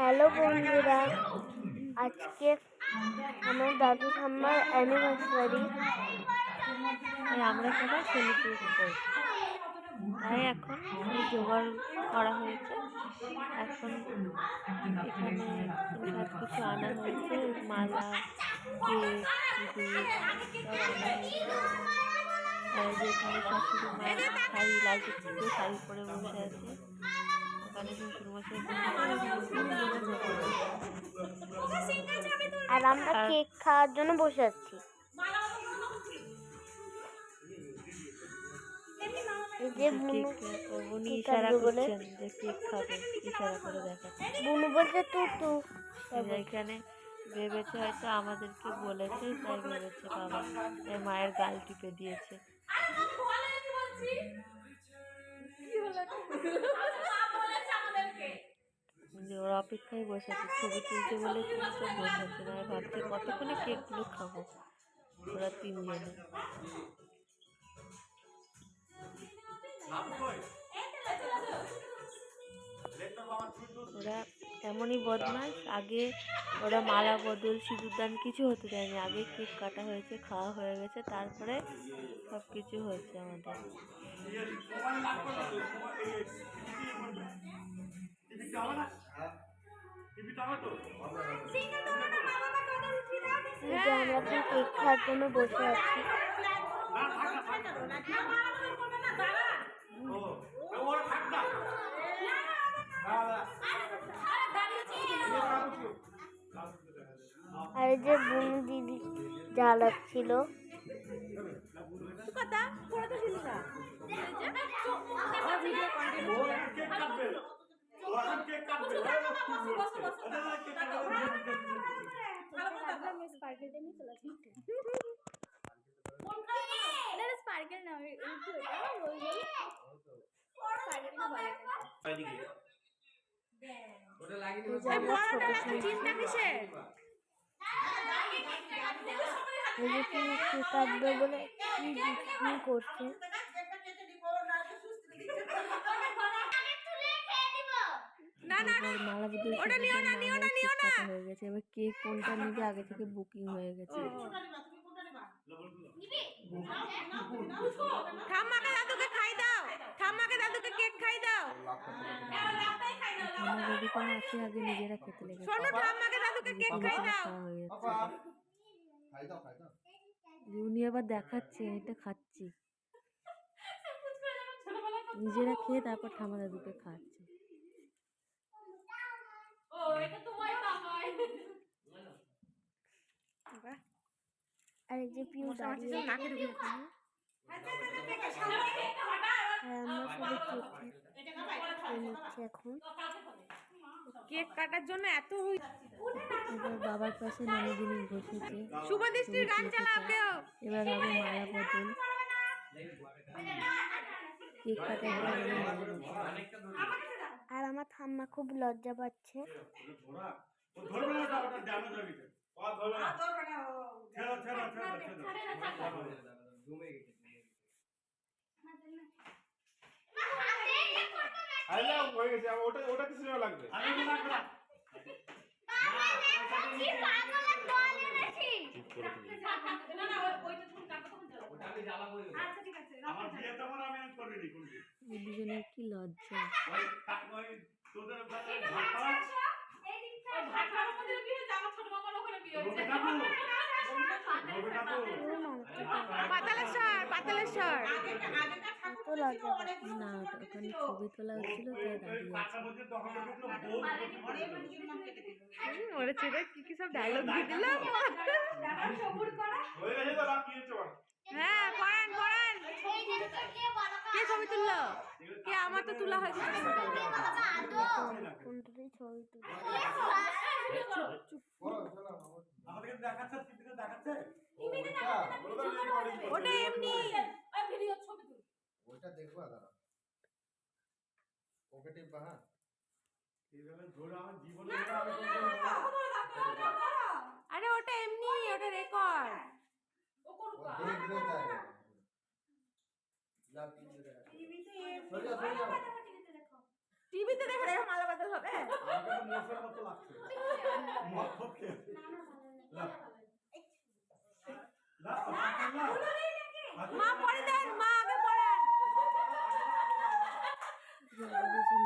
Hello বন্ধুরা, আজকে আমার দাদু ঠাম্মার অ্যানিভার্সারি। আমরা সবাই সেলিব্রেট করছি, তাই এখন জোগাড় করা হয়েছে। এখন এখানে সব কিছু আনা হয়েছে, মালা, কেক, দুধ সব আনা হয়েছে। যেখানে শাশুড়ি মা শাড়ি লাল টুকটুকে শাড়ি পরে বসে আছে, ওখানে শ্বশুরমশাই আর আমরা কেক খাওয়ার জন্য বসে আছি। উনি ইশারা করছেন যে কেক খাবে, ইশারা করে দেখাচ্ছে। বুনু বলছে তু এখানে ভেবেছে হয়তো আমাদেরকে বলেছে, তাই ভেবেছে বাবা, তাই মায়ের গাল টিপে দিয়েছে। ওরা অপেক্ষায় বসে আছে, ছবি তুলতে বলে চুপচাপ বসে আছে। মানে ভাবছে কতক্ষণে কেকগুলো খাবো ওরা তিনজনে। ওরা এমনই বদমাশ, আগে ওরা মালা বদল সিঁদুরদান কিছু হতে দেয়নি, আগে কেক কাটা হয়েছে, খাওয়া হয়ে গেছে, তারপরে সব কিছু হয়েছে আমাদের। আমরা কেক খাওয়ার জন্য বসে আছি। আর যে বুনু দিদি জ্বালাচ্ছিল, কাটবে বলে কি করছে। মালা বদল হয়ে গেছে, এবার কে কোনটা নিবে আগে থেকে বুকিং হয়ে গেছে। ঠাম্মাকে দাদুকে খাই দাও, ঠাম্মাকে দাদুকে কেক খাই দাও। ঠাম্মা যদি কোনো আছে আগে নিজেরা খেতে লেগেছে। শোনো, ঠাম্মাকে দাদুকে কেক খাই দাও। উনি আবার দেখাচ্ছে এটা খাচ্ছি, নিজেরা খেয়ে তারপর ঠাম্মা দাদুকে খাচ্ছে। আর এই যে পিউ দাঁড়িয়ে আমরা সবাই নিচ্ছে এখন কেক কাটার জন্য এত এবার বাবার পাশে নানি জিনিস বসেছে। এবার হবে মালা বদল, কেক কাটার জন্য মালা বদল। আর আমার ঠাম্মা খুব লজ্জা পাচ্ছে। ওটা কিছু লাগবে। দুজনের কি লজ্জা। না, ওখানে ছবি তোলা হচ্ছিল, তাই দাঁড়িয়ে আছে। ওরা ছেড়ে কি সব ডায়লগ দিয়ে দিলাম। হ্যাঁ, করেন কে ছবি তুললো? কে? আমার তো তোলা হয়েছে। ওটা এমনি ওটা দেখবা দাঁড়া, ওকে টিপ বাহা এইভাবে ধরে আমার জীবনে আরে ওটা এমনি, ওটা রেকর্ড। ও করবা দেখবে তাই টিভিতে টিভিতে দেখে দেখে মালা বদল হবে। আমাকে তো মোষের মতো লাগছে। মদ খুব খেয়েছি। মা পরে দেন, মা আগে পড়েন।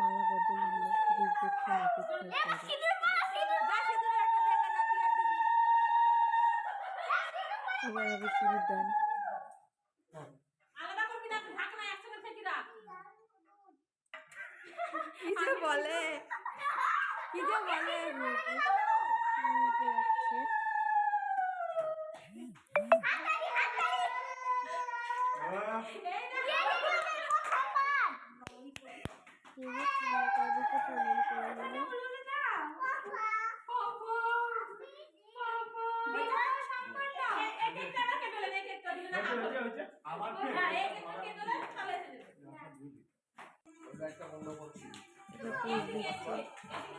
মালা বদল হলো দীর্ঘক্ষণ অপেক্ষার পরে এবার হবে সিঁদুর দান। কি যে বলে, কি যে বলে।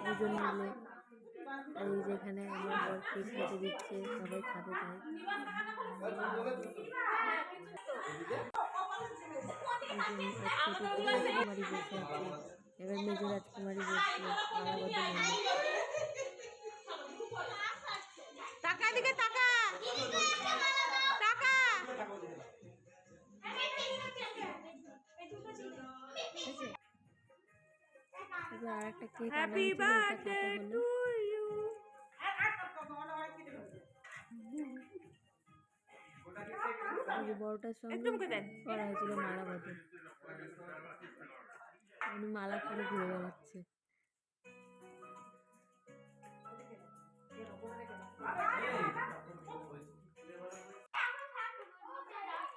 ওজন মিলে আর এই যেখানে আমার বর কেক কেটে দিচ্ছে, সবাই খাবে তাই। রাজকুমারী বসে আছে, এবার মেজো রাজকুমারী বসলো, মালা বদল হলো। টাকা দিকে টাকা টাকা। এবার আর একটা কেক আনা হ্যাপি হয়েছিল, ওটা বার্থডে কাটা হলো। To you. এই যে বড়টার সঙ্গে করা হয়েছিল মালা বদল, উনি মালা করে ঘুরে বেড়াচ্ছে।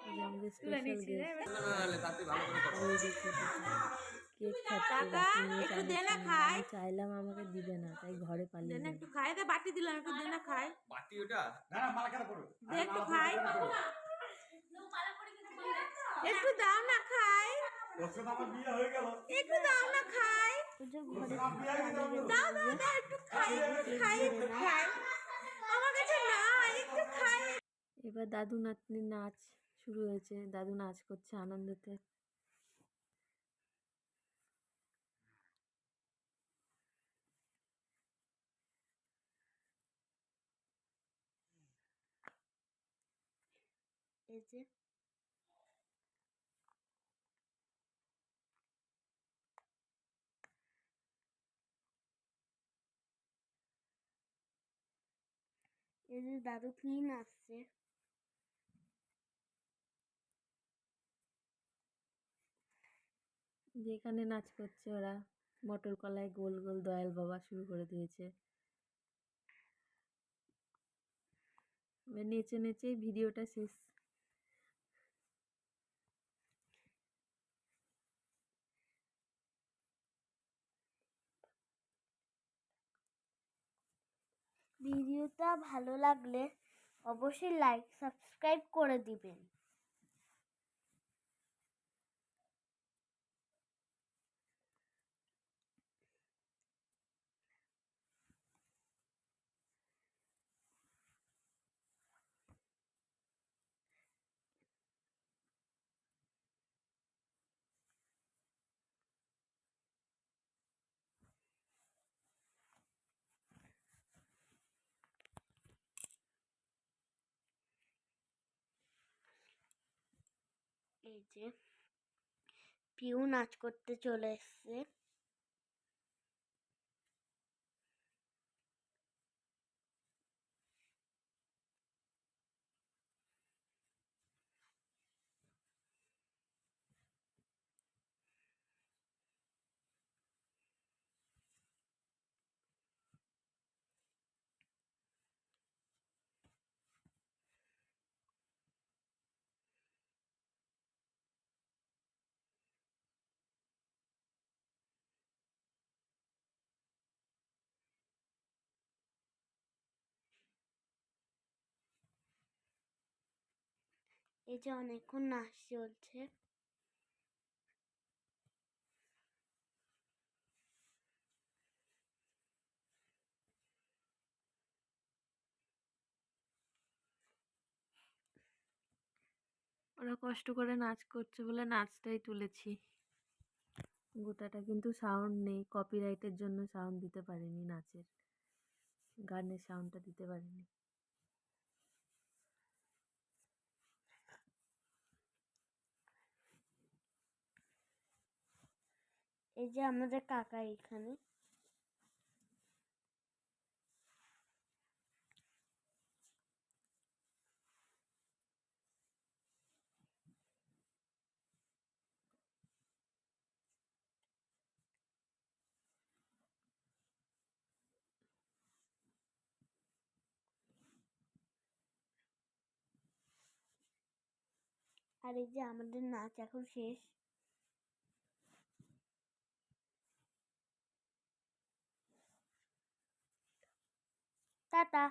এই যে আমাদের স্পেশাল গেস্ট কেক খাচ্ছে, বাটি নিয়ে একটু দে না চাইছিলাম, খাই। আমি চাইলাম আমাকে দিবে না, তাই ঘরে পালিয়ে দেনা গেল। একটু খাই দে, বাটি দিলাম একটু দেনা খাই। বাটি ওটা? না না, মালা কেন করো? দে একটু খাই, একটু দাও না খাই, ওর সাথে আমার বিয়ে হয়ে গেল। একটু দাও না খাই, ঘরে আমার বিয়ে হয়ে গেল। দাও দাও দাও একটু খাই, খাই একটু খাই, আমার কাছে না, একটু খাই। এবার দাদু নাতনির নাচ শুরু হয়েছে, দাদু নাচ করছে আনন্দতে। এই যে দাদু কি নাচছে। যেখানে নাচ করছে ওরা, মটর কলায় গোল গোল দয়াল বাবা শুরু করে দিয়েছে। এবার নেচে নেচে ভিডিওটা শেষ। ভিডিওটা ভালো লাগলে অবশ্যই লাইক সাবস্ক্রাইব করে দিবেন। এই যে পিউ নাচ করতে চলে এসছে। এই যে অনেকক্ষণ নাচ চলছে। ওরা কষ্ট করে নাচ করছে বলে নাচটাই তুলেছি। গোটাটা কিন্তু সাউন্ড নেই, কপিরাইটের জন্য সাউন্ড দিতে পারিনি, নাচের গানের সাউন্ডটা দিতে পারিনি। এই যে আমাদের কাকা এখানে। আর এই যে আমাদের নাচ এখন শেষ। টাটা।